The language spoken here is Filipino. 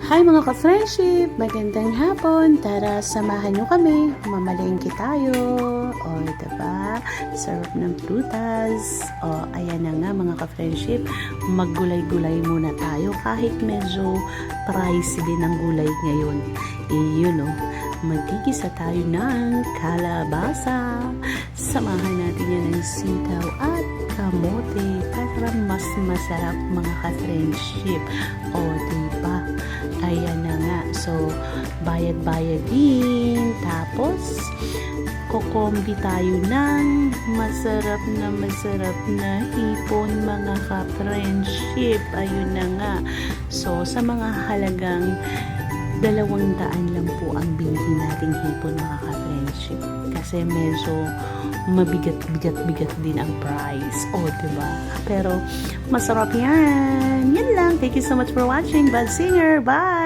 Hi mga ka-friendship! Magandang hapon! Tara, samahan nyo kami. Mamalengke tayo. O, diba? Sarap ng prutas. O, ayan na nga mga ka-friendship. Maggulay-gulay muna tayo kahit medyo pricey din ang gulay ngayon. Yun o. Magigisa tayo ng kalabasa. Samahan natin yan ng sitaw at kamote para mas masarap mga ka-friendship. O, diba? Ayan na nga. So, bayad-bayad din. Tapos, kukombi tayo ng masarap na hipon mga ka-friendship. Ayun na nga. So, sa mga halagang 200 lang po ang binili nating hipon mga ka-friendship. Kasi medyo mabigat din ang price. O, diba? Pero, masarap yan. Yan lang. Thank you so much for watching. Bad Singer. Bye!